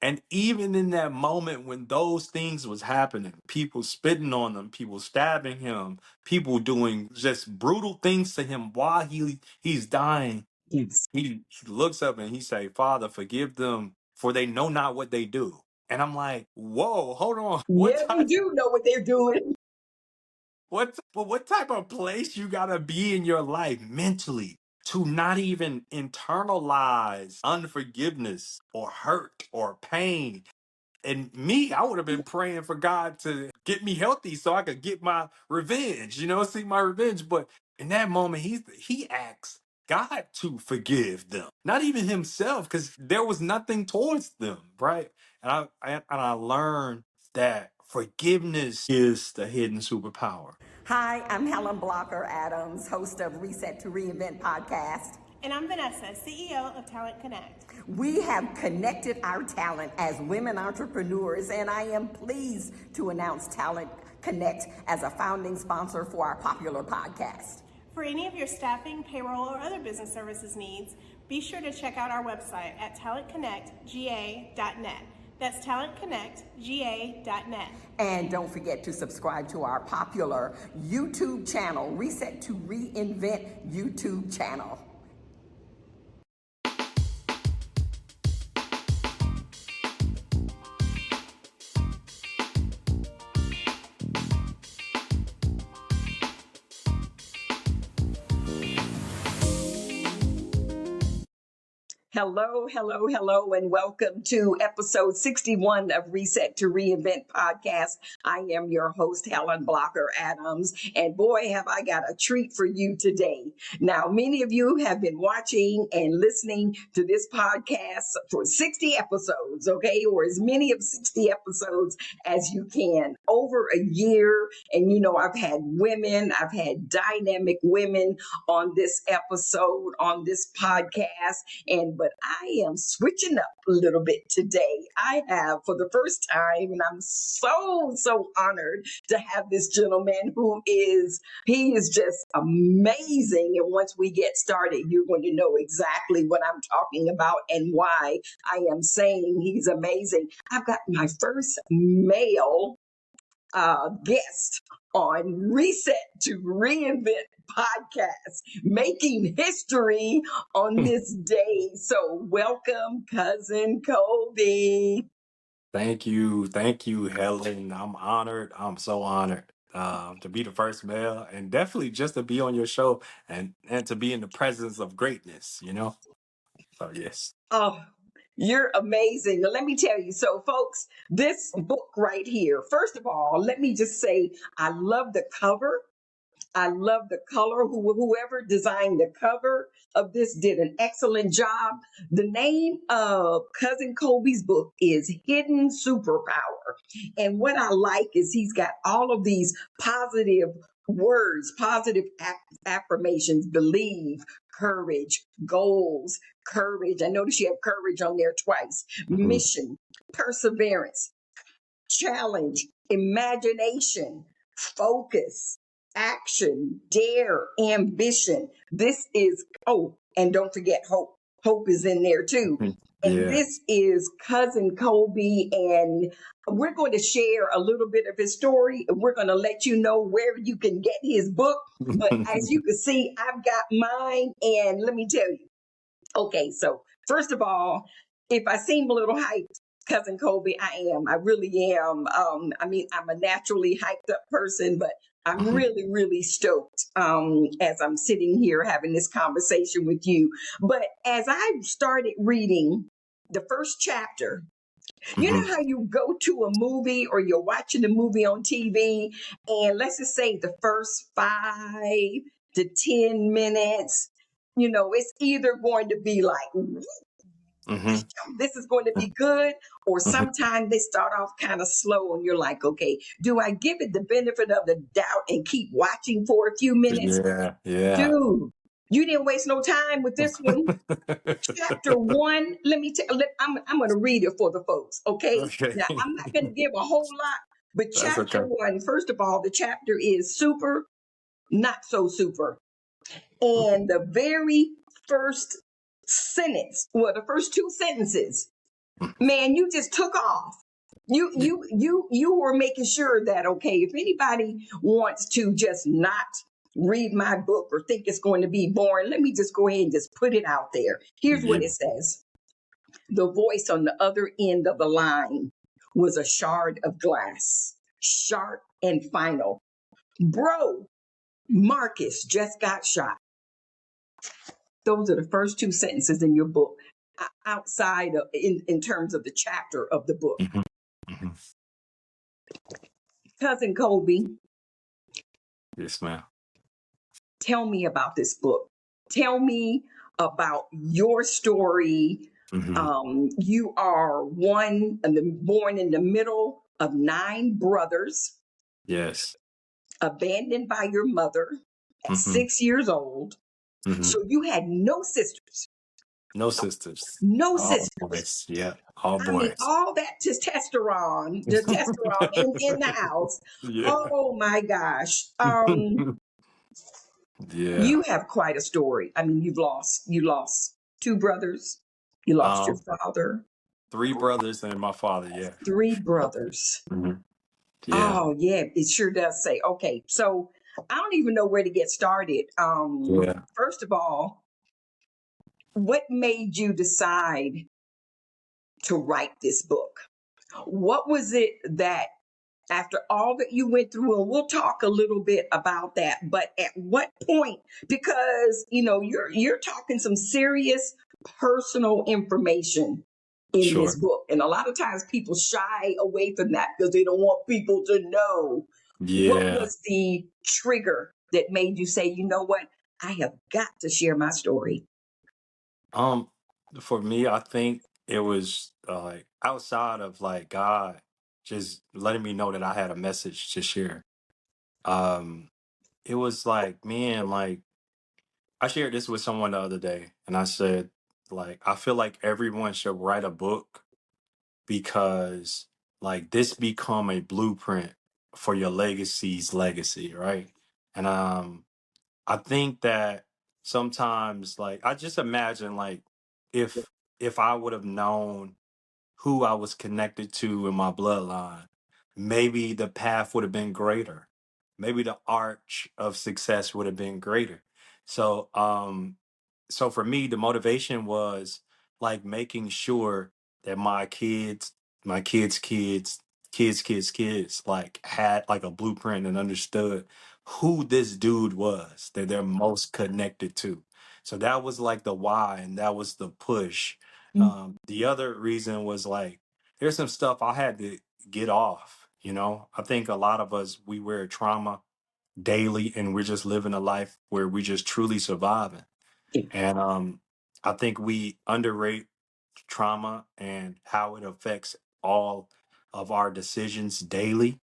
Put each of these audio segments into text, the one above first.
And even in that moment when those things was happening, people spitting on him, people stabbing him, people doing just brutal things to him while he's dying, Yes. he looks up and he say, "Father, forgive them, for they know not what they do." And I'm like, whoa, hold on. What Yeah, they type do know what they're doing. what type of place you gotta be in your life mentally to not even internalize unforgiveness or hurt or pain? And me, I would have been praying for God to get me healthy so I could get my revenge, see my revenge. But in that moment, he asks God to forgive them, not even himself, because there was nothing towards them, right? And I learned that forgiveness is the hidden superpower. Hi, I'm Helen Blocker Adams, host of Reset to Reinvent podcast. And I'm Vanessa, CEO of Talent Connect. We have connected our talent as women entrepreneurs, and I am pleased to announce Talent Connect as a founding sponsor for our popular podcast. For any of your staffing, payroll, or other business services needs, be sure to check out our website at talentconnectga.net. That's talentconnectga.net. And don't forget to subscribe to our popular YouTube channel, Reset to Reinvent YouTube channel. Hello, hello, hello, and welcome to episode 61 of Reset to Reinvent podcast. I am your host, Helen Blocker Adams, and boy, have I got a treat for you today. Now, many of you have been watching and listening to this podcast for 60 episodes, okay, or as many of 60 episodes as you can, over a year. And I've had dynamic women on this episode, on this podcast, but I am switching up a little bit today. I have for the first time, and I'm so honored to have this gentleman he is just amazing. And once we get started, you're going to know exactly what I'm talking about and why I am saying he's amazing. I've got my first male guest on Reset to Reinvent podcast, making history on this day. So welcome, cousin Colby. Thank you, Helen. I'm honored. I'm so honored to be the first male, and definitely just to be on your show and to be in the presence of greatness. So yes. Oh, you're amazing. Let me tell you. So, folks, this book right here, first of all, let me just say, I love the cover. I love the color. Whoever designed the cover of this did an excellent job. The name of Cousin Colby's book is Hidden Superpower. And what I like is he's got all of these positive words, positive affirmations, believe, courage, goals, courage. I notice you have courage on there twice. Mission, perseverance, challenge, imagination, focus, action, dare, ambition. This is, and don't forget hope. Hope is in there too. And Yeah. this is Cousin Colby, and we're going to share a little bit of his story. We're going to let you know where you can get his book. But as you can see, I've got mine, and let me tell you. Okay, so first of all, if I seem a little hyped, Cousin Colby, I am. I really am. I'm a naturally hyped up person, but I'm really, really stoked as I'm sitting here having this conversation with you. But as I started reading the first chapter, you know how you go to a movie or you're watching a movie on TV, and let's just say the first 5 to 10 minutes, it's either going to be like, this is going to be good, or sometimes they start off kind of slow and you're like, okay, do I give it the benefit of the doubt and keep watching for a few minutes? Yeah. Dude, you didn't waste no time with this one. Chapter 1, I'm going to read it for the folks, okay? Okay. Now, I'm not going to give a whole lot, but That's chapter okay. 1, first of all, the chapter is super, not so super. And the very first sentence, well, the first 2 sentences Man, you just took off. You were making sure that, okay, if anybody wants to just not read my book or think it's going to be boring, let me just go ahead and just put it out there. Here's Yeah. what it says. The voice on the other end of the line was a shard of glass, sharp and final. Bro, Marcus just got shot. Those are the first two sentences in your book, outside of in terms of the chapter of the book. Hmm. Hmm. Cousin Colby, Yes, ma'am. tell me about this book. Tell me about your story. Hmm. You are born in the middle of 9 brothers, Yes. abandoned by your mother at Hmm. 6 years old. Hmm. So you had no sisters, No sisters. no All sisters. boys. Yeah. All I mean, boys. all that testosterone in the house. Yeah. Oh my gosh. Yeah. You have quite a story. I mean, you lost 2 brothers, you lost your Um, father, 3 brothers and my father. Yeah. 3 brothers. Mhm. Yeah. Oh yeah, it sure does say. Okay, so I don't even know where to get started. Yeah. First of all, what made you decide to write this book? What was it that, after all that you went through, and we'll talk a little bit about that, but at what point, because you're talking some serious personal information in this Sure. book, and a lot of times people shy away from that because they don't want people to know. What Yeah. was the trigger that made you say, you know what, I have got to share my story? Um, for me, I think it was like outside of like God just letting me know that I had a message to share. Um, it was like, man, like I shared this with someone the other day, and I said, like, I feel like everyone should write a book because like this become a blueprint for your legacy's legacy, right? And I think that sometimes like I just imagine like if if I would have known who I was connected to in my bloodline, maybe the path would have been greater. Maybe the arch of success would have been greater. So, so for me, the motivation was like making sure that my kids, like had like a blueprint and understood who this dude was that they're most connected to. So that was like the why, and that was the push. The other reason was like there's some stuff I had to get off. I think a lot of us we wear trauma daily, and we're just living a life where we just truly surviving. And I think we underrate trauma and how it affects all of our decisions daily.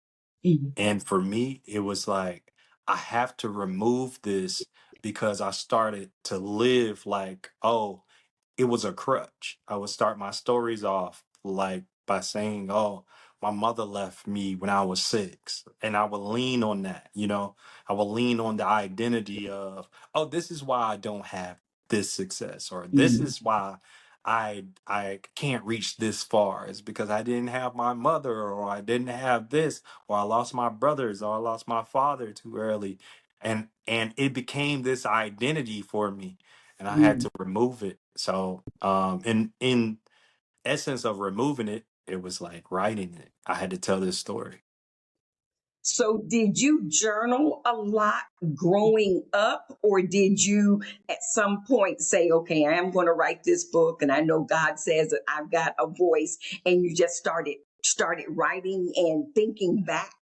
Mhm. And for me, it was like I have to remove this because I started to live like, oh, it was a crutch. I would start my stories off like by saying, "Oh, my mother left me when I was 6." And I would lean on that. I would lean on the identity of, "Oh, this is why I don't have this success," or "This Mhm. is why I can't reach this far. It's because I didn't have my mother, or I didn't have this, or I lost my brothers, or I lost my father too early." And it became this identity for me, and I had Mhm. to remove it. So, in essence of removing it, it was like writing it. I had to tell this story. So, did you journal a lot growing up, or did you at some point say, okay, I am going to write this book, and I know God says that I've got a voice, and you just started writing and thinking back,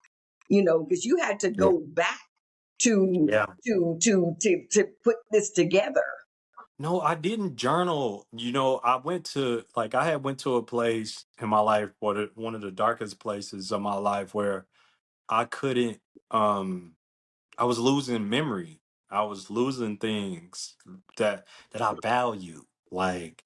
because you had to Yeah. go back to Yeah. to put this together. No, I didn't journal. I went to like I had went to a place in my life, one of the darkest places of my life, where I couldn't um I was losing memory. I was losing things that I value. Like,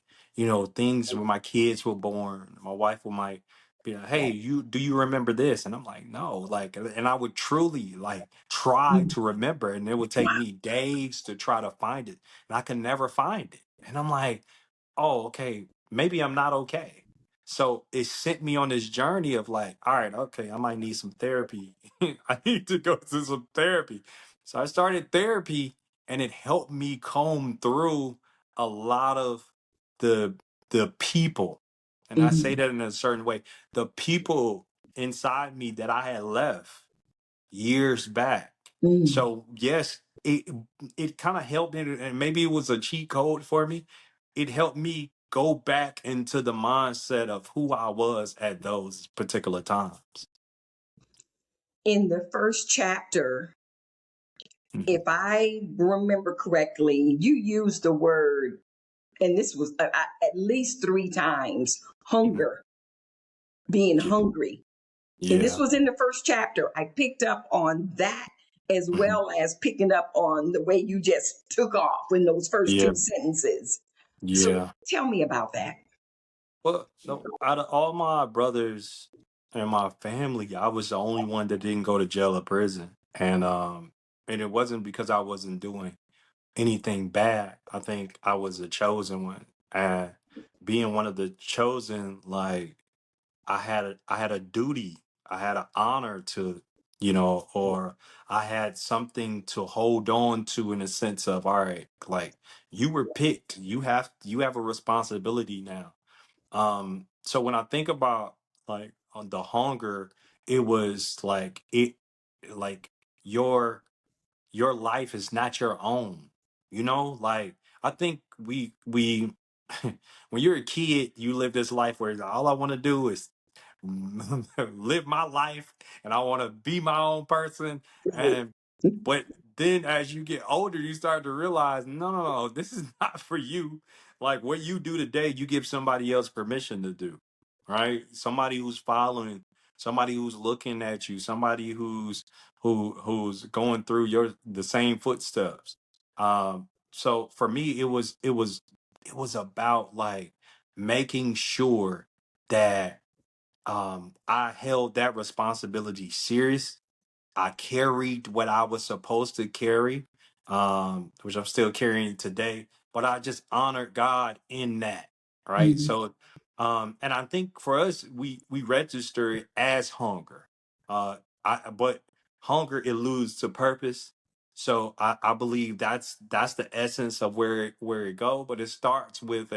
things when my kids were born, my wife might be like, "Hey, do you remember this?" And I'm like, "No." Like, and I would truly like try Mhm. to remember, and it would take me days to try to find it, and I could never find it. And I'm like, "Oh, okay, maybe I'm not okay." So it sent me on this journey of like, all right, okay, I might need some therapy. I need to go to some therapy. So I started therapy, and it helped me comb through a lot of the people. And I say Mhm. that in a certain way. The people inside me that I had left years back. Mhm. So yes, it kind of helped me, and maybe it was a cheat code for me. It helped me go back into the mindset of who I was at those particular times. In the first chapter, Mhm. if I remember correctly, you used the word, and this was at least three times, Mhm. hunger, being Yeah, hungry. And this yeah, was in the first chapter. I picked up on that as mhm. well as picking up on the way you just took off in those first Yeah, two sentences. So yeah. tell me about that. Well, no, out of all my brothers and my family, I was the only one that didn't go to jail or prison, and it wasn't because I wasn't doing anything bad. I think I was a chosen one. And being one of the chosen, like I had a duty, I had an honor to, or I had something to hold on to in a sense of, all right, like you were picked. You have a responsibility now. So when I think about like on the hunger, it was like your your life is not your own. Like I think we when you're a kid, you live this life where all I want to do is live my life, and I want to be my own person. Right. And but then as you get older, you start to realize, no, no, no, this is not for you. Like what you do today, you give somebody else permission to do, right? Somebody who's following, somebody who's looking at you, somebody who's going through the same footsteps. So for me, it was about like making sure that I held that responsibility serious. I carried what I was supposed to carry, which I'm still carrying today, but I just honored God in that, right? Mhm. So, and I think for us, we register it as hunger, but hunger eludes to purpose. So I believe that's the essence of where it go, but it starts with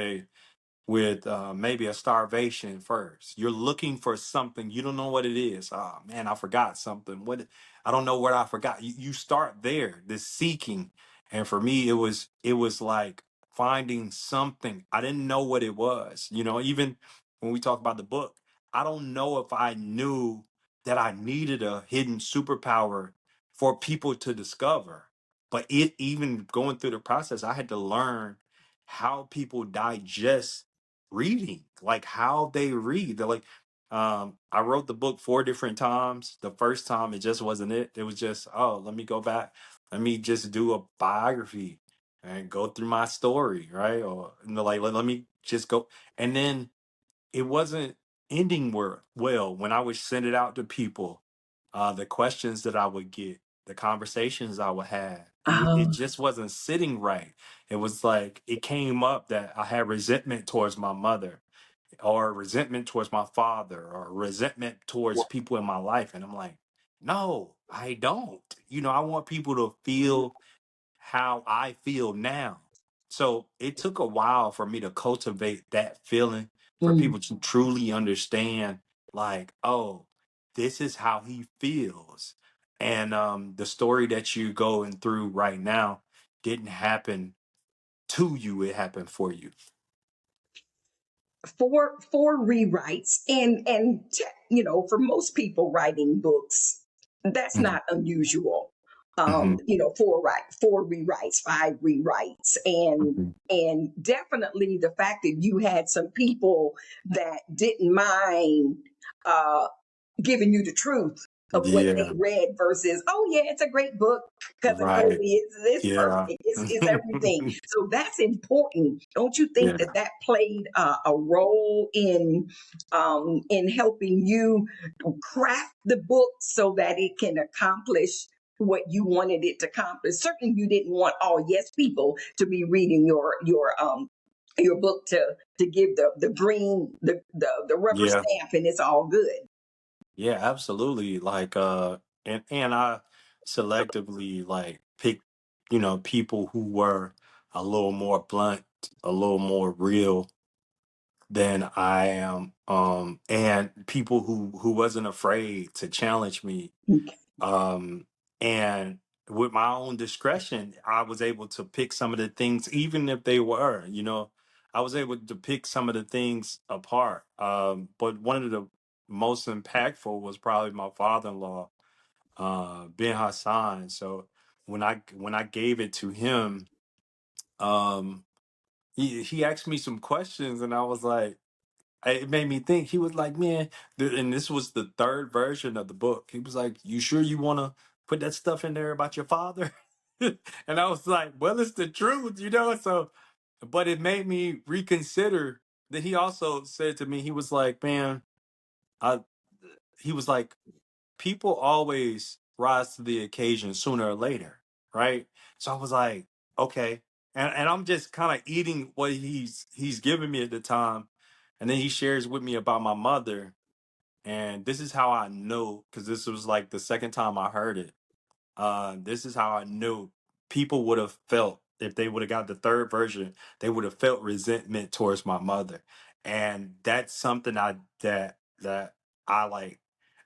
maybe a starvation first. You're looking for something. You don't know what it is. Oh man, I forgot something. What I don't know what I forgot. You start there, this seeking. And for me, it was like finding something. I didn't know what it was. Even when we talk about the book, I don't know if I knew that I needed a hidden superpower for people to discover. But it even going through the process, I had to learn how people digest reading, like how they read. They're like, I wrote the book 4 different times. The first time it just wasn't it. It was just, oh, let me go back. Let me just do a biography and go through my story, right? Or like let me just go. And then it wasn't ending well when I would send it out to people. The questions that I would get, the conversations I would have, it Oh, just wasn't sitting right. It was like it came up that I had resentment towards my mother, or resentment towards my father, or resentment towards people in my life, and I'm like, no, I don't. I want people to feel how I feel now. So it took a while for me to cultivate that feeling, for mm. people to truly understand, like, oh, this is how he feels. And the story that you're going through right now didn't happen to you, it happened for you. For rewrites, for most people writing books, that's Mhm. not unusual. Mhm. Four rewrites, five rewrites, Mhm. and definitely the fact that you had some people that didn't mind uh giving you the truth of what they Yeah, read versus, oh yeah, it's a great book. Cousin right. Colby is this Yeah. perfect. It's everything. So that's important. Don't you think Yeah. that that played a role in helping you craft the book so that it can accomplish what you wanted it to accomplish? Certainly, you didn't want all yes people to be reading your your book to give the green the rubber Yeah. stamp, and it's all good. Yeah, absolutely. Like and I selectively like pick, people who were a little more blunt, a little more real than I am. And people who wasn't afraid to challenge me. Um and with my own discretion, I was able to pick some of the things, even if they were, I was able to pick some of the things apart. But one of the most impactful was probably my father-in-law, Ben Hassan. So when I gave it to him, um, he asked me some questions, and I was like, it made me think. He was like, "Man," and this was the third version of the book. He was like, "You sure you want to put that stuff in there about your father?" And I was like, "Well, it's the truth." So, but it made me reconsider that he also said to me, he was like, "Man, I," he was like, people always rise to the occasion sooner or later, right? So I was like, okay. And I'm just kind of eating what he's giving me at the time. And then he shares with me about my mother. And this is how I know, because this was like the second time I heard it. This is how I knew people would have felt if they would have got the third version. They would have felt resentment towards my mother, and that's something that I like.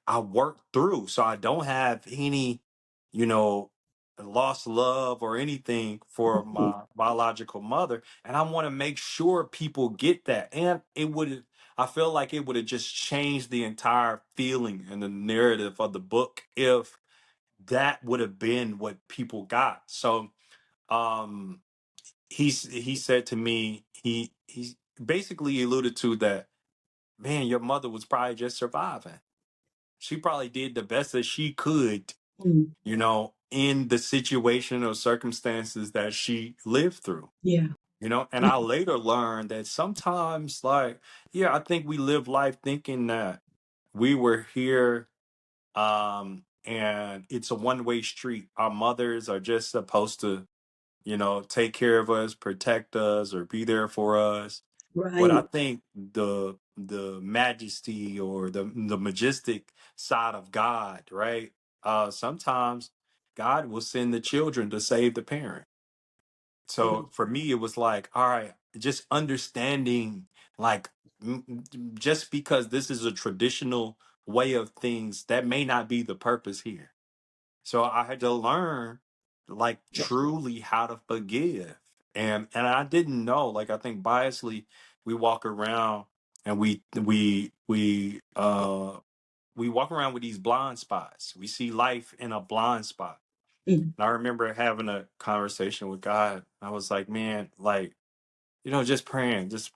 I work through, so I don't have any, you know, lost love or anything for my biological mother, and I want to make sure people get that. And I feel like it would have just changed the entire feeling and the narrative of the book if that would have been what people got. So um he said to me, he basically alluded to that, man, your mother was probably just surviving. She probably did the best that she could, Mm, in the situation or circumstances that she lived through. yeah. And I later learned that sometimes, like, yeah, I think we live life thinking that we were here, and it's a one-way street. Our mothers are just supposed to, take care of us, protect us, or be there for us. But I Right. think the majesty or the majestic side of God, right? Sometimes God will send the children to save the parent. Mm, So for me, it was like, all right, just understanding, like, just because this is a traditional way of things, that may not be the purpose here. So I had to learn, like, yeah. truly how to forgive. And I didn't know, like, I think biasly we walk around and we walk around with these blind spots. We see life in a blind spot. Mm, And I remember having a conversation with God. I was like, man, like, just praying, just,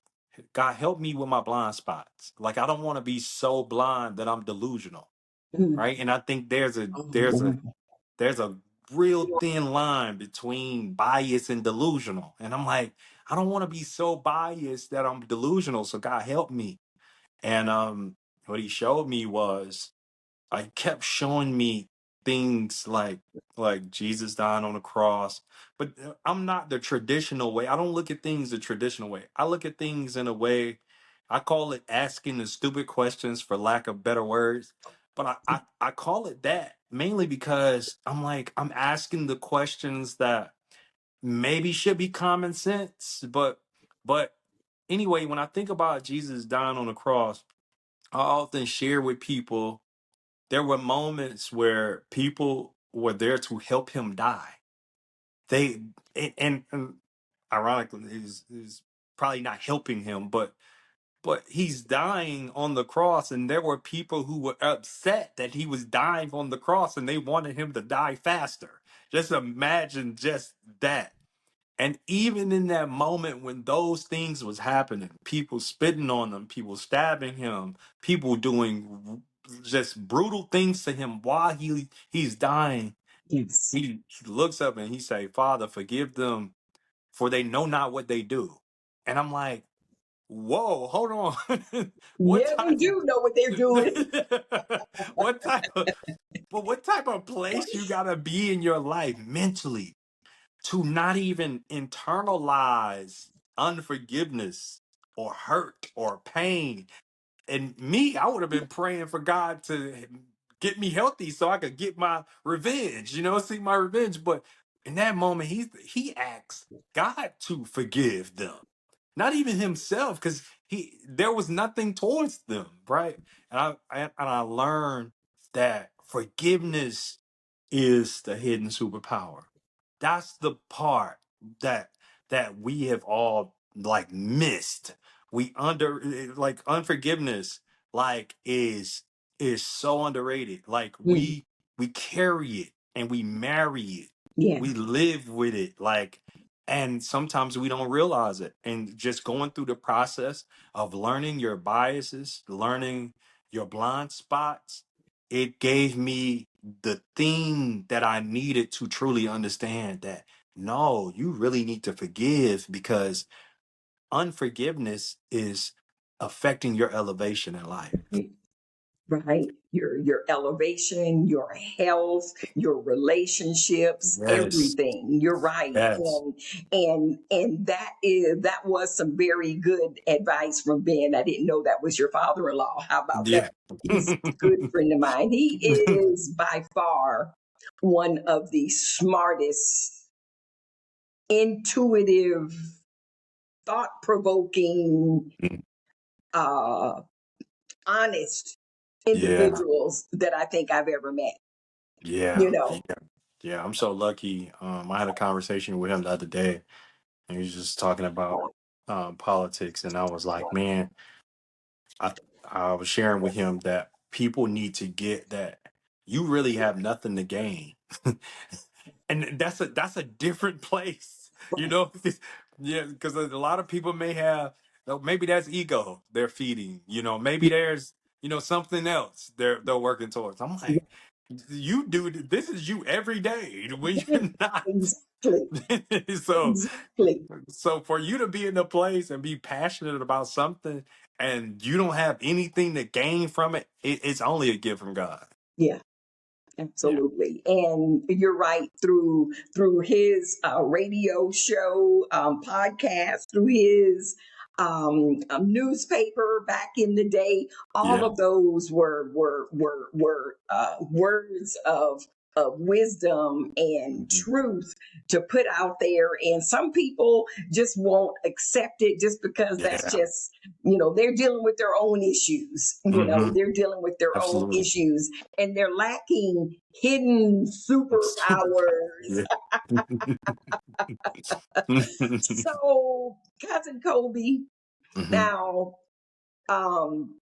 God, help me with my blind spots. Like, I don't want to be so blind that I'm delusional, mm. right? And I think there's a Oh, there's a boy. there's a real thin line between bias and delusional. And I'm like, I don't want to be so biased that I'm delusional. So God help me. And what he showed me was, I kept showing me things like Jesus dying on the cross. But I'm not the traditional way. I don't look at things the traditional way. I look at things in a way, I call it asking the stupid questions, for lack of better words. But I call it that mainly because I'm like, I'm asking the questions that maybe should be common sense. But anyway, when I think about Jesus dying on the cross, I often share with people, there were moments where people were there to help him die. They and ironically, is probably not helping him, but he's dying on the cross, and there were people who were upset that he was dying on the cross, and they wanted him to die faster. Just imagine just that. And even in that moment when those things was happening, people spitting on him, people stabbing him, people doing just brutal things to him while he's dying, Yes. he looks up and he say, "Father, forgive them, for they know not what they do." And I'm like, whoa, hold on. What Yeah, they type do know what they're doing. what type of what type of place you gotta be in your life mentally to not even internalize unforgiveness or hurt or pain. And me, I would have been praying for God to get me healthy so I could get my revenge, seek my revenge. But in that moment, he asks God to forgive them, not even himself, because there was nothing towards them, right? And I learned that forgiveness is the hidden superpower. That's the part that we have all like missed. We under like unforgiveness like is so underrated. Like Mm. we carry it and we marry it. Yeah. We live with it like, and sometimes we don't realize it. And just going through the process of learning your biases, learning your blind spots, it gave me the thing that I needed to truly understand that no, you really need to forgive, because unforgiveness is affecting your elevation in life. Right, your elevation, your health, your relationships, Yes, everything. You're right. yes, And that was some very good advice from Ben. I didn't know that was your father-in-law. How about that? yeah. He's a good friend of mine. He is by far one of the smartest, intuitive, thought-provoking, uh honest Yeah, individuals that I think I've ever met. You yeah, know, yeah, yeah. I'm so lucky. I had a conversation with him the other day, and he was just talking about politics, and I was like, man, I I was sharing with him that people need to get that you really have nothing to gain. And that's a different place, you know. Yeah, because a lot of people may have, maybe that's ego they're feeding, maybe there's something else they're working towards. I'm like, you do this is you every day when you're not. exactly, so exactly. so for you to be in a place and be passionate about something and you don't have anything to gain from it, it's only a gift from God. Yeah. Yeah, Absolutely, and you're right. Through his radio show, podcast, through his newspaper back in the day, all yeah, of those were words of wisdom and mhm, truth to put out there. And some people just won't accept it just because that's yeah, just they're dealing with their own issues. hmm, They're dealing with their own absolutely. issues and they're lacking hidden superpowers. Yeah. So, cousin Colby, Hmm. now, um,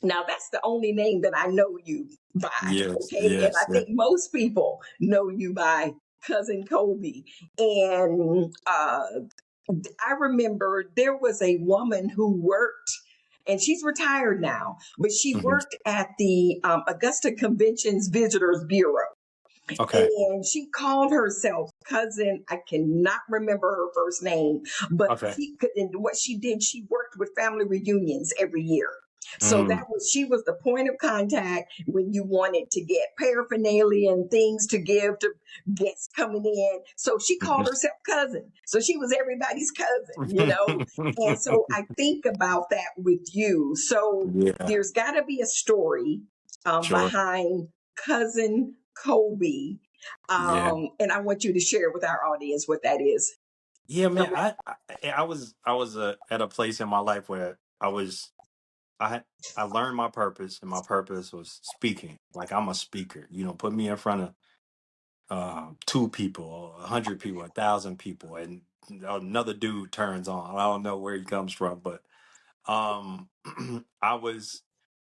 now that's the only name that I know you by, Yes, okay? And yes, I yeah. think most people know you by cousin Colby. And I remember there was a woman who worked. And she's retired now, but she Hmm. worked at the Augusta Convention's Visitors Bureau. Okay, And she called herself cousin. I cannot remember her first name, but okay. she could. And what she did, she worked with family reunions every year. So Mm, she was the point of contact when you wanted to get paraphernalia and things to give to guests coming in. So she called mhm. herself cousin. So she was everybody's cousin. And so I think about that with you. So Yeah, there's got to be a story sure. behind cousin Colby. Yeah. And I want you to share with our audience what that is. Yeah, man. Tell me. I was at a place in my life where I had I learned my purpose, and my purpose was speaking. Like, I'm a speaker. Put me in front of two people, or 100 people, 1,000 people, and another dude turns on. I don't know where he comes from, but um, I was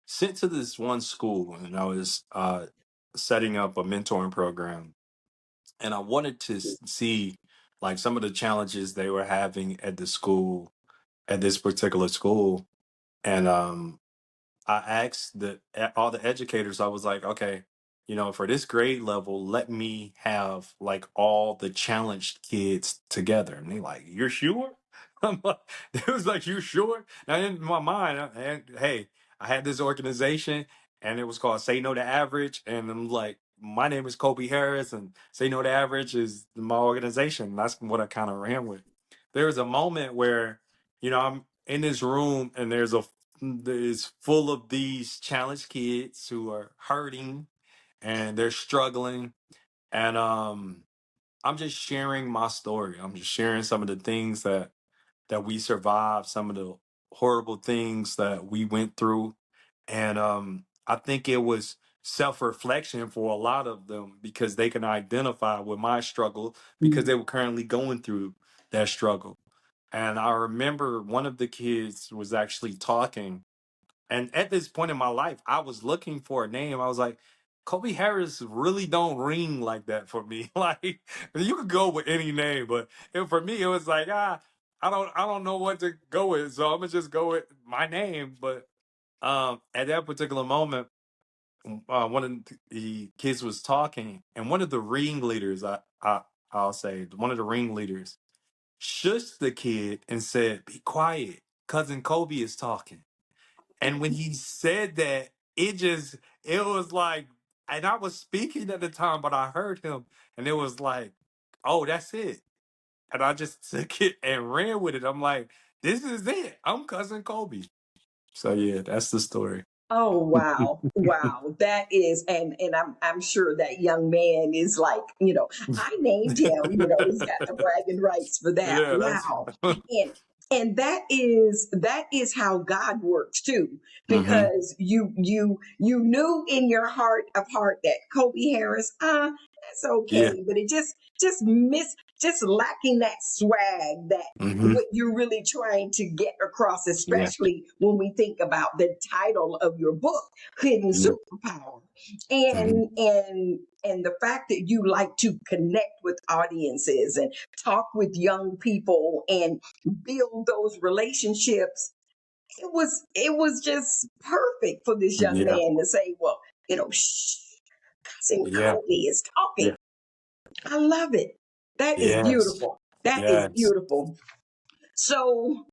sent to this one school, and I was setting up a mentoring program, and I wanted to see like some of the challenges they were having at the school, at this particular school. And I asked all the educators, I was like, okay, for this grade level, let me have like all the challenged kids together. And they like, you're sure? I'm like, it was like, you sure? Now in my mind, hey, I had this organization, and it was called Say No to Average. And I'm like, my name is Colby Harris, and Say No to Average is my organization. That's what I kind of ran with. there's a moment where, I'm in this room and there's full of these challenged kids who are hurting and they're struggling. And I'm just sharing my story. I'm just sharing some of the things that we survived, some of the horrible things that we went through. And I think it was self-reflection for a lot of them because they can identify with my struggle because they were currently going through that struggle. And I remember one of the kids was actually talking. And at this point in my life, I was looking for a name. I was like, Colby Harris really don't ring like that for me. Like, you could go with any name, but for me, it was like, I don't know what to go with, so I'm gonna just go with my name. But at that particular moment, one of the kids was talking, and one of the ringleaders, I'll say, one of the ringleaders, shushed the kid and said, "Be quiet, cousin Colby is talking." And when he said that, it was like, and I was speaking at the time, but I heard him, and it was like, oh, that's it. And I just took it and ran with it. I'm like, this is it. I'm cousin Kobe. So yeah, that's the story. Oh wow. Wow. That is and I'm sure that young man is like, I named him, he's got the bragging rights for that. Yeah, that's. Wow. And and that is how God works too, Hmm. because you knew in your heart of heart that Kobe Harris, that's Yeah. okay, but it just lacking that swag, that Hmm. what you're really trying to get across, Yeah. especially when we think about the title of your book, Hidden Yeah. Superpower. Hmm. And the fact that you like to connect with audiences and talk with young people and build those relationships, it was just perfect for this young Yeah. man to say, well, shh, cousin Yeah. Cody is talking. Yeah. I love it. That is Yes. beautiful. That is Yes. beautiful. So,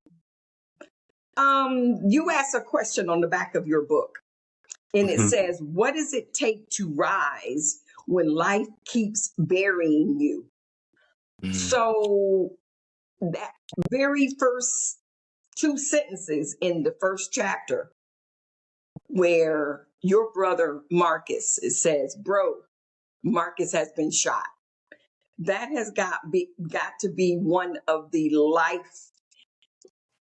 you asked a question on the back of your book, and it Hmm. says, "What does it take to rise when life keeps burying you?" Hmm. So, that very first two sentences in the first chapter, where your brother Marcus, it says, "Bro, Marcus has been shot." That has got to be one of the life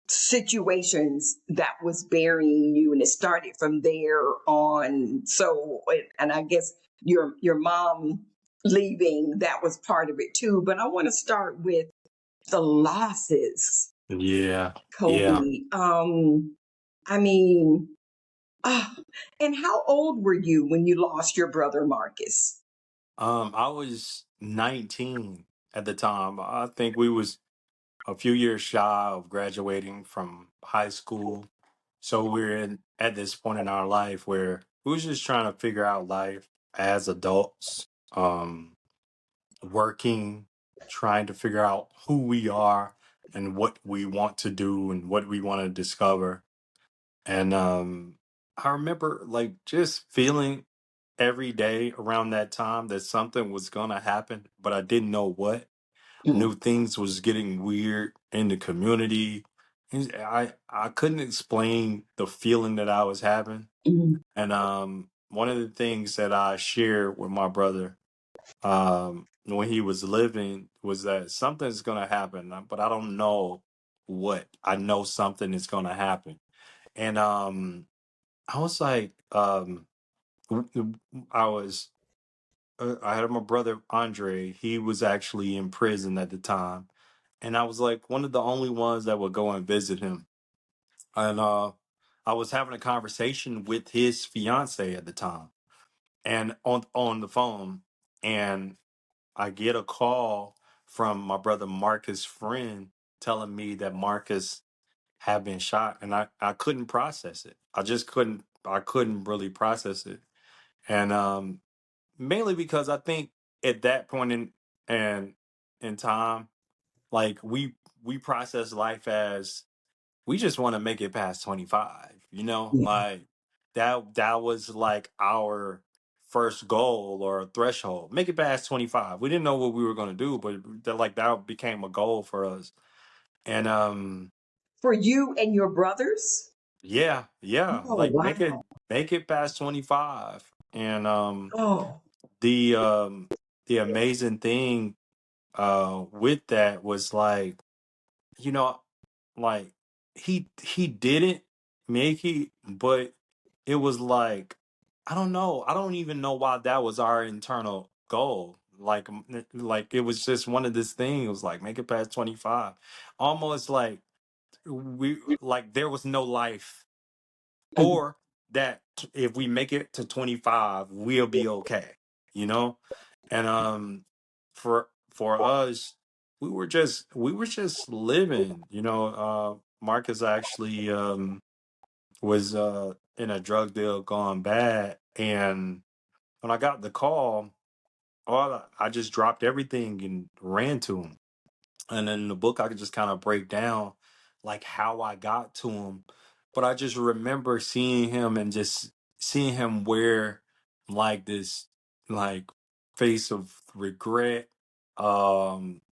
situations that was burying you, and it started from there on. So, and I guess your mom leaving, that was part of it too, but I want to start with the losses, Yeah. Yeah. Kobe. I mean, ah, and how old were you when you lost your brother Marcus? I was 19 at the time. I think we was a few years shy of graduating from high school. So we're at this point in our life where we was just trying to figure out life as adults, working, trying to figure out who we are and what we want to do and what we want to discover. And I remember like just feeling every day around that time that something was gonna happen, but I didn't know what. Mm, Knew things was getting weird in the community. And I couldn't explain the feeling that I was having. mm, And one of the things that I shared with my brother when he was living was that something's gonna happen, but I don't know what. I know something is gonna happen. And I was like, w- w- I was I had my brother Andre. He was actually in prison at the time, and I was like one of the only ones that would go and visit him. And I was having a conversation with his fiance at the time, and on the phone, and I get a call from my brother Marcus' friend telling me that Marcus had been shot, and I couldn't process it. I couldn't really process it, and mainly because I think at that point and in time, like we process life as we just want to make it past 25, yeah. like that was like our first goal or threshold. Make it past 25. We didn't know what we were going to do, but that became a goal for us. And For you and your brothers? yeah, Oh, like wow. make it past 25. And Oh, the um the amazing thing with that was like, you know, like he didn't make it, but it was like, I don't know, I don't even know why that was our internal goal. Like like it was just one of this thing. It was like make it past 25. Almost like we like there was no life, mm, or that if we make it to 25 we'll be okay, you know. And for us, we were just living, you know. Marcus actually was in a drug deal gone bad, and when I got the call, I just dropped everything and ran to him. And in the book I could just kind of break down like how I got to him. But I just remember seeing him and just seeing him wear like this like face of regret,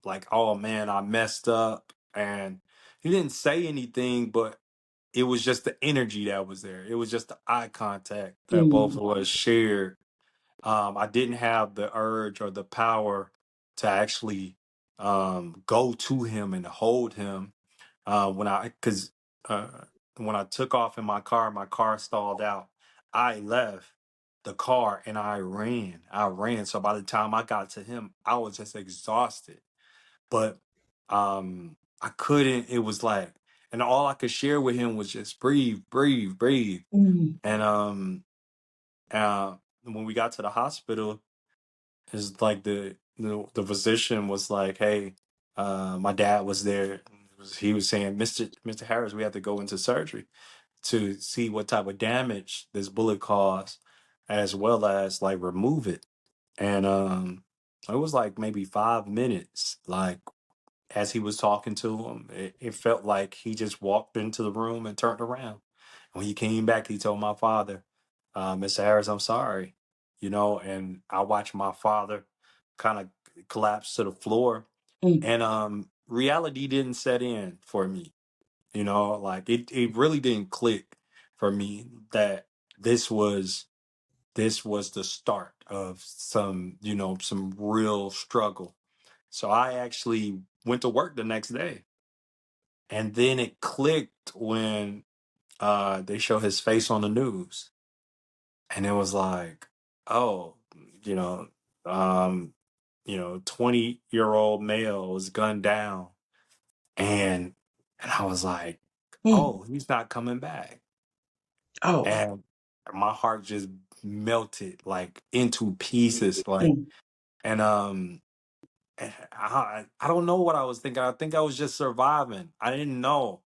like, oh man, I messed up. And he didn't say anything, but it was just the energy that was there. It was just the eye contact that both mm, of us shared. I didn't have the urge or the power to actually go to him and hold him because uh, when I took off in my car stalled out. I left the car and I ran. I ran. So by the time I got to him, I was just exhausted. But I couldn't. It was like, and all I could share with him was just breathe, breathe, breathe. mm, And uh, when we got to the hospital, is like the physician was like, "Hey, my dad was there. He was saying, Mr. Harris, we have to go into surgery to see what type of damage this bullet caused, as well as like remove it." And it was like maybe 5 minutes. Like as he was talking to him, it felt like he just walked into the room and turned around. When he came back, he told my father, Mr. Harris, I'm sorry, you know. And I watched my father kind of collapse to the floor, mm, and reality didn't set in for me, you know. Like it really didn't click for me that this was this was the start of some, you know, some real struggle. So I actually went to work the next day, and then it clicked when they show his face on the news, and it was like, oh, you know, um, 20-year-old male was gunned down, and I was like, mm. oh, he's not coming back, Oh, and my heart just melted like into pieces, like, mm, and I don't know what I was thinking. I think I was just surviving. I didn't know.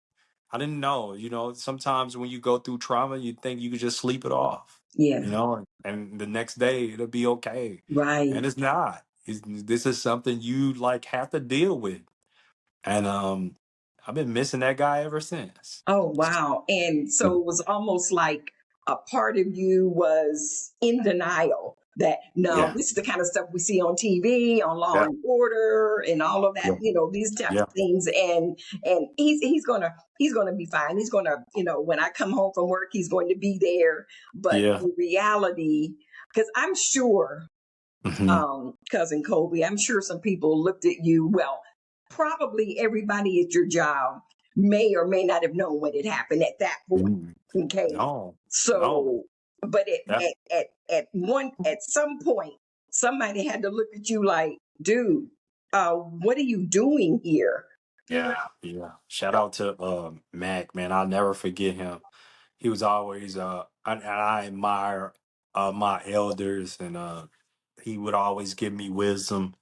I didn't know. You know, sometimes when you go through trauma, you think you could just sleep it off, you yeah, know, and the next day it'll be okay. right. And it's not. This is something you like have to deal with. And I've been missing that guy ever since. Oh, wow. And so it was almost like a part of you was in denial that no, Yeah. this is the kind of stuff we see on TV, on Law Yeah. and Order and all of that, Yeah. these types Yeah. of things. And he's gonna be fine. He's gonna, when I come home from work, he's going to be there. But Yeah. in reality, because I'm sure Hmm. cousin Colby. I'm sure some people looked at you. Well, probably everybody at your job may or may not have known what had happened at that point. Okay, No. No. so but That. at some point, somebody had to look at you like, dude, what are you doing here? Yeah. Yeah. Shout out to Mac, man. I'll never forget him. He was always and I admire my elders, and he would always give me wisdom.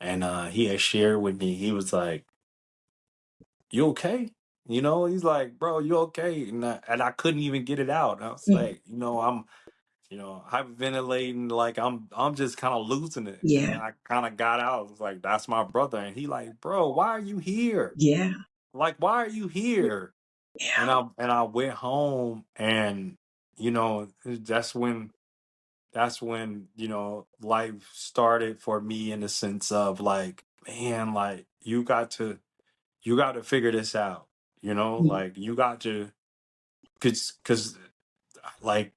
And he had shared with me, he was like, you okay? You know, he's like, bro, you okay? And I couldn't even get it out. I was Mm, like, I'm, hyperventilating, like I'm just kind of losing it. And yeah, then I kind of got out. I was like, that's my brother. And he like, bro, why are you here? yeah, Like, why are you here? yeah. And I went home, and that's when life started for me, in the sense of like, man, like you got to figure this out. You know, Mm. like you got to, cause like,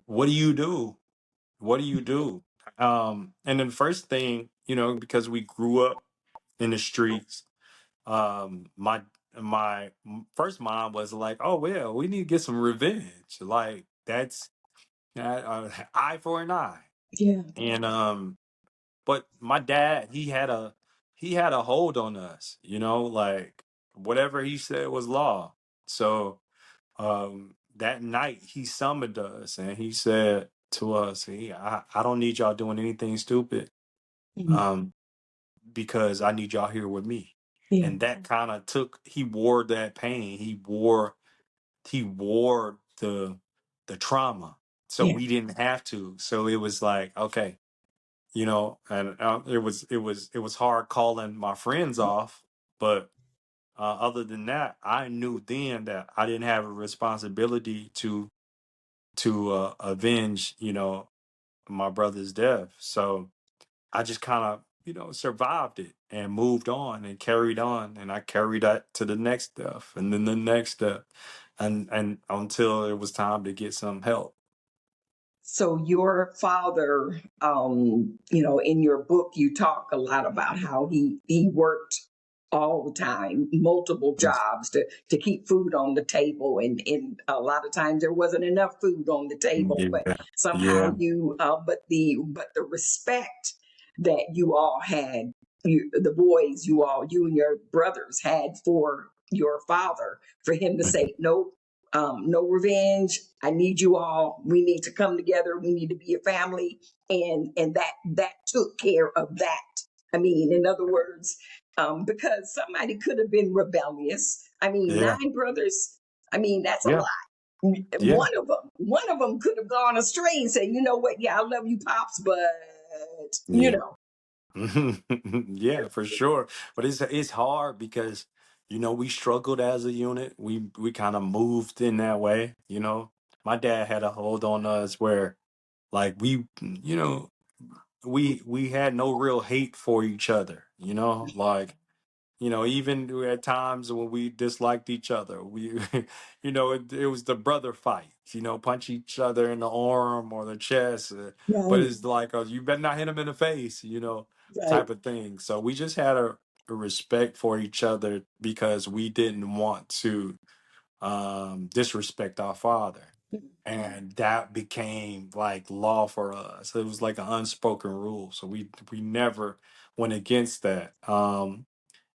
what do you do? What do you do? And then the first thing, you know, because we grew up in the streets, my first mom was like, "Oh well, we need to get some revenge. Like that's eye for an eye." Yeah. And but my dad, he had a hold on us, you know, like whatever he said was law. So that night he summoned us and he said to us, I don't need y'all doing anything stupid. Mm. Um, because I need y'all here with me." Yeah. And that kind of he wore that pain. He wore the trauma. So Yeah. we didn't have to. So it was like, okay, you know, and it was hard calling my friends off, but other than that, I knew then that I didn't have a responsibility to avenge, you know, my brother's death. So I just kind of, you know, survived it and moved on and carried on, and I carried that to the next step and then the next step, and until it was time to get some help. So your father, you know, in your book, you talk a lot about how he worked all the time, multiple jobs to keep food on the table, and a lot of times there wasn't enough food on the table, but Yeah, somehow yeah, but the respect that you all had, the boys, you and your brothers had for your father, for him to say no. No revenge. I need you all. We need to come together. We need to be a family, and that took care of that. I mean, in other words, because somebody could have been rebellious. I mean, yeah, 9 brothers. I mean, that's a yeah, lot. yeah, One of them could have gone astray and said, "You know what? Yeah, I love you, pops, but you yeah. know, Yeah, for sure. But it's hard because, you know, we struggled as a unit. We kind of moved in that way, you know. My dad had a hold on us where like you know, we had no real hate for each other, you know, like, you know, even at times when we disliked each other, we, you know, it was the brother fight, you know, punch each other in the arm or the chest, but right, it's like, you better not hit him in the face, you know, right, type of thing. So we just had a respect for each other because we didn't want to disrespect our father. And that became like law for us. It was like an unspoken rule. So we never went against that.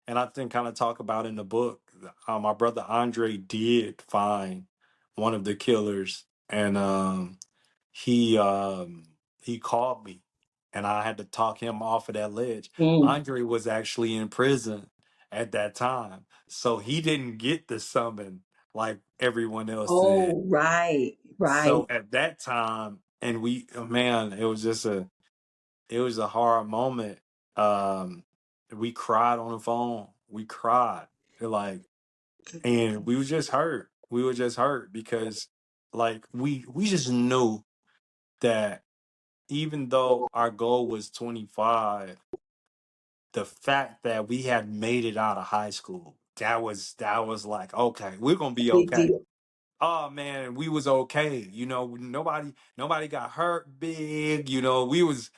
And I think kind of talk about in the book, my brother Andre did find one of the killers, and he um, he called me, and I had to talk him off of that ledge. mm. Andre was actually in prison at that time, so he didn't get the summon like everyone else did. Oh, right, right, So at that time, and man, it was a hard moment. Um, we cried on the phone. We cried. Like, and we was just hurt. We were just hurt because like we just knew that even though our goal was 25, the fact that we had made it out of high school, that was like, okay, we're gonna be big okay. deal. Oh man, we was okay. You know, nobody got hurt big. You know, we was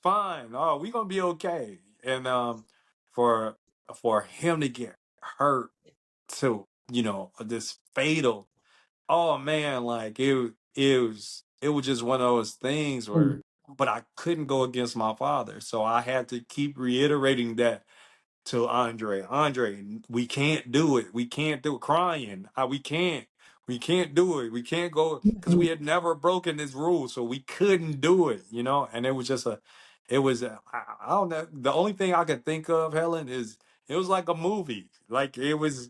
fine. Oh, we gonna be okay. And for for him to get hurt to, you know, this fatal. Oh man, like it was just one of those things Mm. where, but I couldn't go against my father, so I had to keep reiterating that to Andre. Andre, we can't do it. We can't do it. Crying. We can't do it. We can't go because we had never broken this rule, so we couldn't do it. You know, and it was just I don't know. The only thing I could think of, Helen, is it was like a movie. Like it was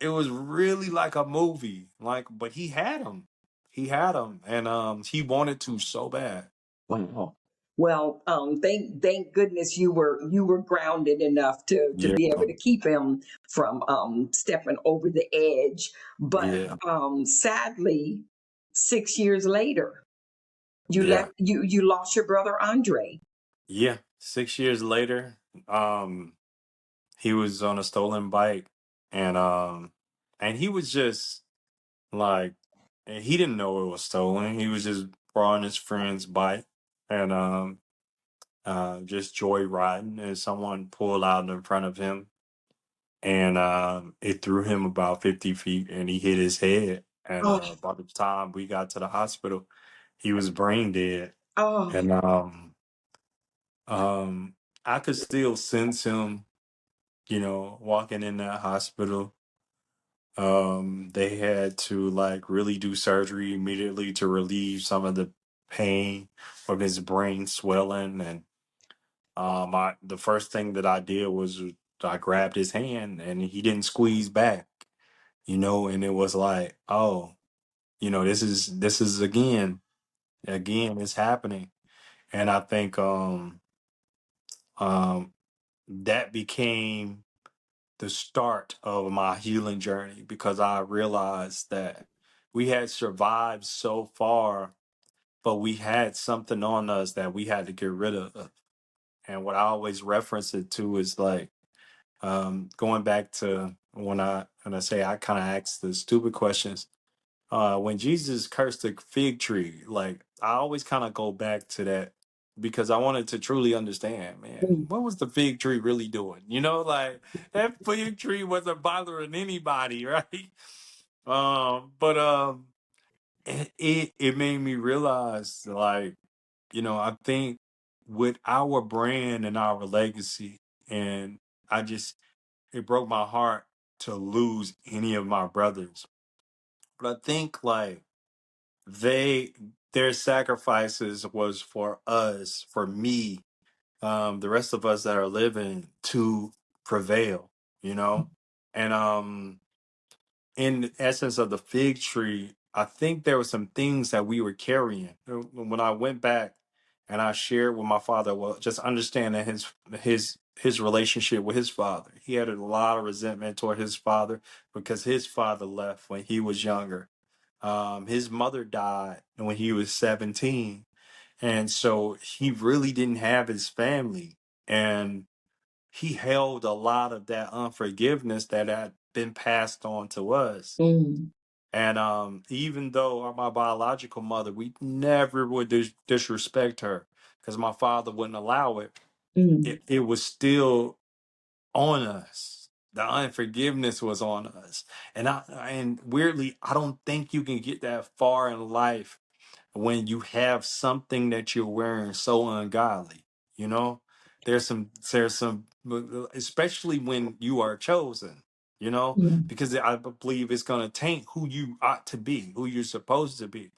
really like a movie. Like, but he had him. He had him, and he wanted to so bad. Wow. Well, thank goodness you were grounded enough to Yeah, be able to keep him from stepping over the edge. But yeah, sadly, 6 years later, you yeah, left you lost your brother Andre. yeah. 6 years later, um. He was on a stolen bike, and he was just like, and he didn't know it was stolen. He was just borrowing his friend's bike, and just joyriding, and someone pulled out in front of him, and it threw him about 50 feet, and he hit his head. And Oh, by the time we got to the hospital, he was brain dead. oh, And um, I could still sense him, walking in that hospital. They had to like really do surgery immediately to relieve some of the pain of his brain swelling. And the first thing that I did was I grabbed his hand, and he didn't squeeze back, and it was like, oh, this is again it's happening. And I think um that became the start of my healing journey, because I realized that we had survived so far, but we had something on us that we had to get rid of. And what I always reference it to is like, going back to when I say I kind of ask the stupid questions. When Jesus cursed the fig tree, like I always kind of go back to that, because I wanted to truly understand, man, mm, what was the fig tree really doing? Like that fig tree wasn't bothering anybody, right? But it made me realize, like, I think with our brand and our legacy, and I just it broke my heart to lose any of my brothers. But I think like they their sacrifices was for us, for me, the rest of us that are living, to prevail, you know? And in the essence of the fig tree, I think there were some things that we were carrying. When I went back and I shared with my father, well, just understanding his relationship with his father. He had a lot of resentment toward his father because his father left when he was younger. His mother died when he was 17. And so he really didn't have his family. And he held a lot of that unforgiveness that had been passed on to us. mm, And even though my biological mother, we never would disrespect her because my father wouldn't allow it, mm, it was still on us. The unforgiveness was on us. And weirdly, I don't think you can get that far in life when you have something that you're wearing so ungodly. you know there's some, especially when you are chosen, mm. because I believe it's going to taint who you ought to be, who you're supposed to be.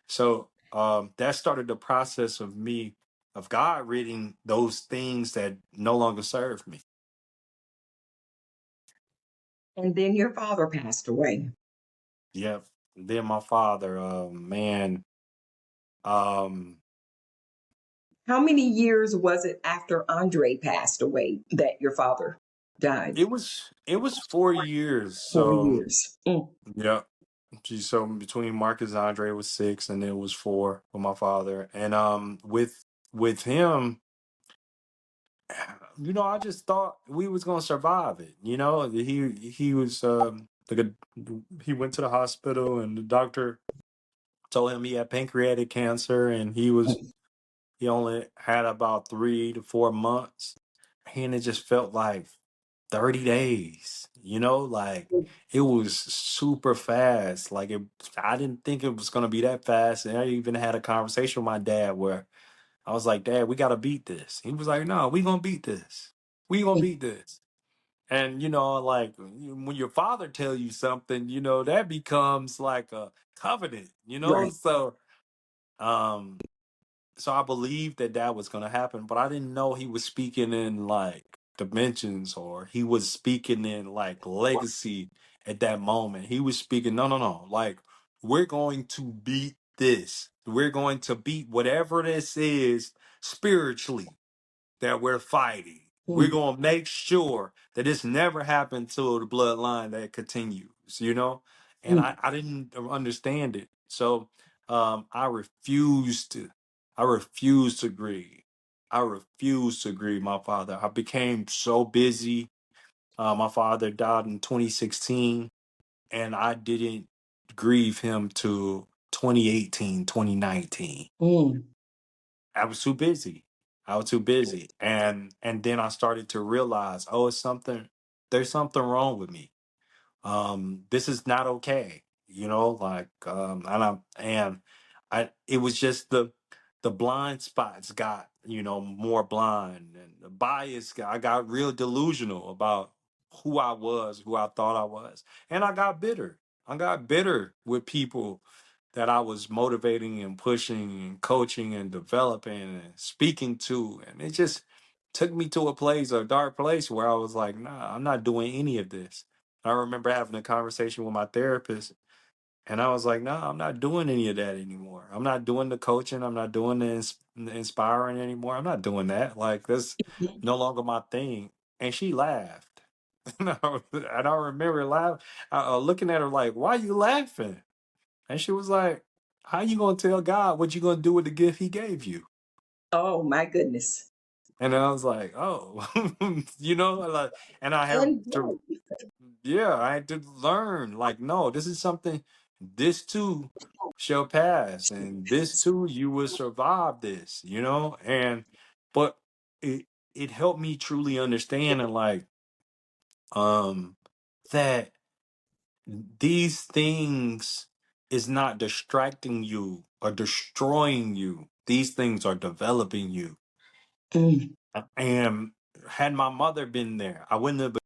So that started the process of God ridding those things that no longer serve me. And then your father passed away. Yep. Then my father, man, um How many years was it after Andre passed away that your father died? it was 4 years. So,4 years. Mm, yeah. So between Marcus and Andre was 6, and it was 4 with my father. And with him, I just thought we was gonna survive it. He was he went to the hospital, and the doctor told him he had pancreatic cancer, and he only had about 3 to 4 months, and it just felt like 30 days, like it was super fast. Like I didn't think it was going to be that fast. And I even had a conversation with my dad where I was like, Dad, we got to beat this. He was like, no, we going to beat this. We going to mm, beat this. And, like when your father tell you something, that becomes like a covenant, right. um, so I believed that that was going to happen, but I didn't know he was speaking in like dimensions, or he was speaking in like legacy at that moment. He was speaking, no, no, no. Like, we're going to beat this. We're going to beat whatever this is spiritually that we're fighting. We're Mm, going to make sure that this never happened to the bloodline that continues, And mm. I didn't understand it. So I refused to. I refused to grieve. I refused to grieve my father. I became so busy My father died in 2016, and I didn't grieve him to 2018, 2019. Mm. I was too busy. I was too busy. And then I started to realize, oh, there's something wrong with me. This is not okay, like, and I it was just the blind spots got, more blind, and the bias I got real delusional about who I was, who I thought I was. And I got bitter with people that I was motivating and pushing and coaching and developing and speaking to, and it just took me to a dark place where I was like, nah, I'm not doing any of this. I remember having a conversation with my therapist, and I was like, no, I'm not doing any of that anymore. I'm not doing the coaching. I'm not doing the inspiring anymore. I'm not doing that. Like, that's no longer my thing. And she laughed. And I remember looking at her like, why are you laughing? And she was like, how you going to tell God what you going to do with the gift he gave you? Oh my goodness. And I was like, oh, like, and I have And to, yeah, I had to learn, like, no, this is something, this too shall pass, and this too, you will survive this, but it helped me truly understand, and like, um, that these things is not distracting you or destroying you. These things are developing you. mm, And had my mother been there, I wouldn't have.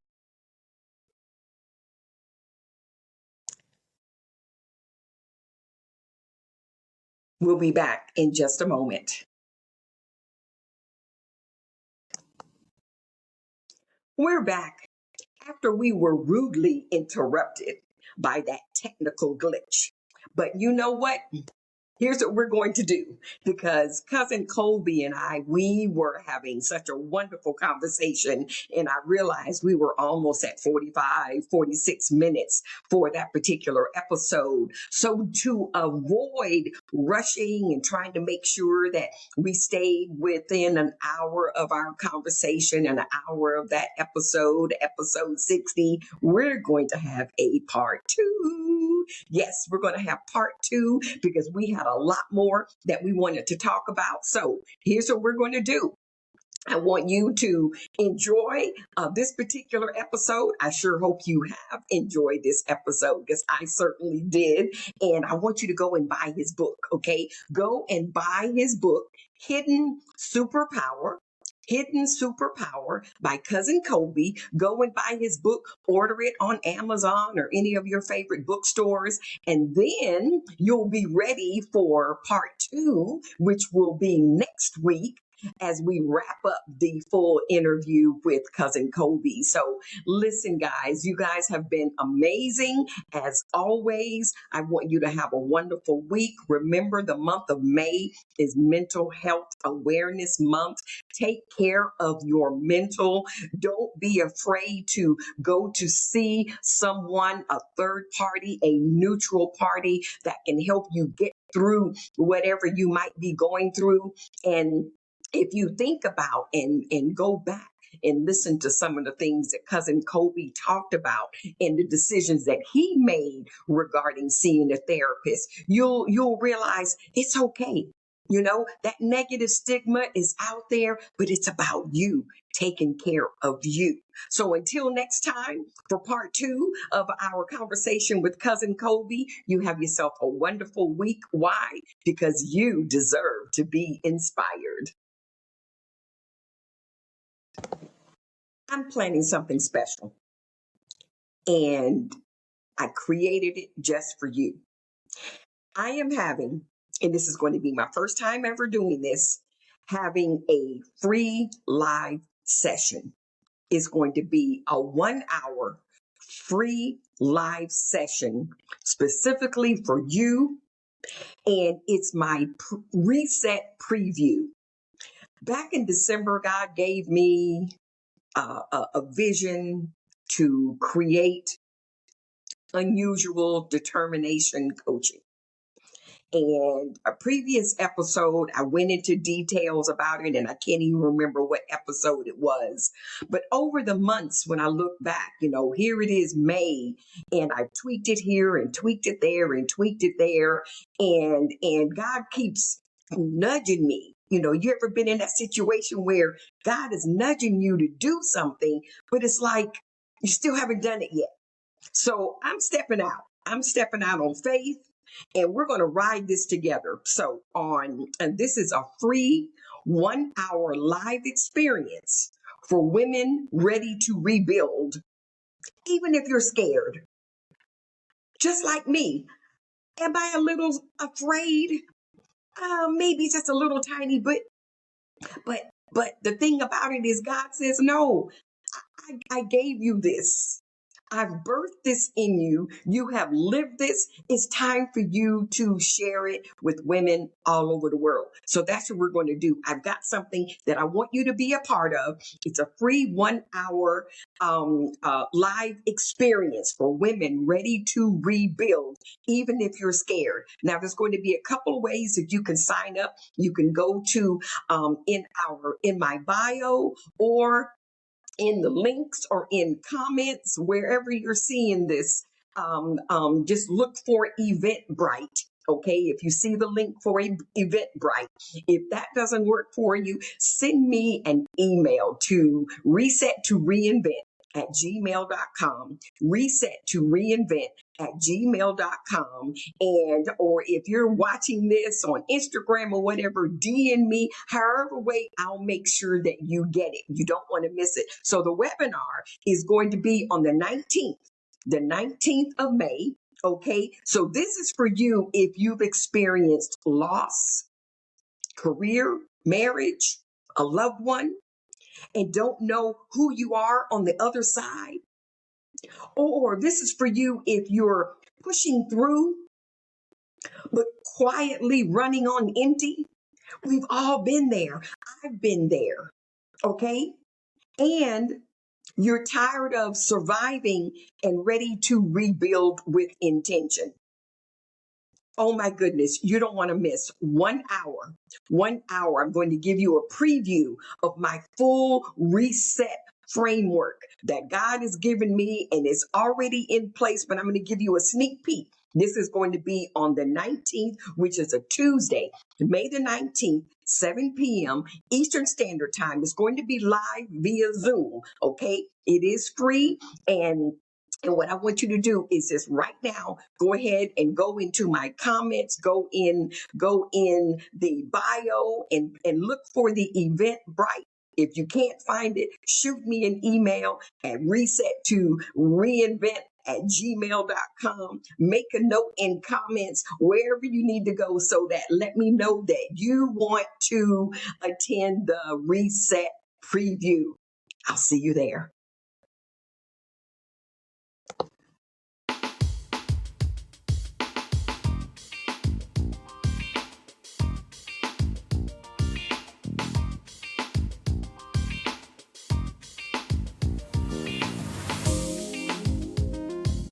we'll be back in just a moment. We're back after we were rudely interrupted by that technical glitch. But you know what? Here's what we're going to do, because cousin Colby and we were having such a wonderful conversation, and I realized we were almost at 45, 46 minutes for that particular episode. So to avoid rushing and trying to make sure that we stayed within an hour of our conversation, an hour of that episode 60, we're going to have a part two. Yes, we're going to have part two because we had a lot more that we wanted to talk about. So here's what we're going to do. I want you to enjoy this particular episode. I sure hope you have enjoyed this episode, because I certainly did. And I want you to go and buy his book, okay? Go and buy his book, Hidden Superpower. Hidden Superpower by Cousin Colby. Go and buy his book, order it on Amazon or any of your favorite bookstores, and then you'll be ready for part two, which will be next week as we wrap up the full interview with cousin Colby. So listen, guys, you guys have been amazing. As always, I want you to have a wonderful week. Remember, the month of May is Mental Health Awareness Month. Take care of your mental. Don't be afraid to go to see someone, a third party, a neutral party that can help you get through whatever you might be going through. And if you think about and go back and listen to some of the things that cousin Colby talked about and the decisions that he made regarding seeing a therapist, you'll realize it's okay. You know, that negative stigma is out there, but it's about you taking care of you. So until next time, for part two of our conversation with cousin Colby, you have yourself a wonderful week. Why? Because you deserve to be inspired. I'm planning something special, and I created it just for you. I am having, and this is going to be my first time ever doing this, having a free live session. It's going to be a 1 hour free live session specifically for you, and it's my reset preview. Back in December, God gave me a vision to create unusual determination coaching. And a previous episode, I went into details about it, and I can't even remember what episode it was. But over the months, when I look back, here it is May, and I tweaked it here and tweaked it there and tweaked it there. And God keeps nudging me. You ever been in that situation where God is nudging you to do something, but it's like you still haven't done it yet? So I'm stepping out. I'm stepping out on faith, and we're going to ride this together. And this is a free 1 hour live experience for women ready to rebuild, even if you're scared. Just like me. Am I a little afraid? Maybe just a little tiny bit. But the thing about it is God says, no, I gave you this. I've birthed this in you. You have lived this. It's time for you to share it with women all over the world. So that's what we're going to do. I've got something that I want you to be a part of. It's a free 1 hour live experience for women ready to rebuild, even if you're scared. Now, there's going to be a couple of ways that you can sign up. You can go to in my bio, or in the links, or in comments, wherever you're seeing this. Just look for Eventbrite. Okay, if you see the link for Eventbrite, if that doesn't work for you, send me an email to reset2reinvent@gmail.com, reset2reinvent@gmail.com. Or if you're watching this on Instagram or whatever, DM me. However way, I'll make sure that you get it. You don't want to miss it. So the webinar is going to be on the 19th of May. Okay, so this is for you if you've experienced loss, career, marriage, a loved one, and don't know who you are on the other side. Or this is for you if you're pushing through, but quietly running on empty. We've all been there. I've been there. Okay. And you're tired of surviving and ready to rebuild with intention. Oh my goodness, you don't want to miss 1 hour. 1 hour. I'm going to give you a preview of my full reset framework that God has given me, and it's already in place, but I'm going to give you a sneak peek. This is going to be on the 19th, which is a Tuesday, May the 19th, 7 p.m. Eastern Standard Time. It's going to be live via Zoom. Okay. It is free. And what I want you to do is just right now, go ahead and go into my comments, go in the bio, and look for the Eventbrite. If you can't find it, shoot me an email at reset2reinvent@gmail.com. Make a note in comments wherever you need to go, so that let me know that you want to attend the reset preview. I'll see you there.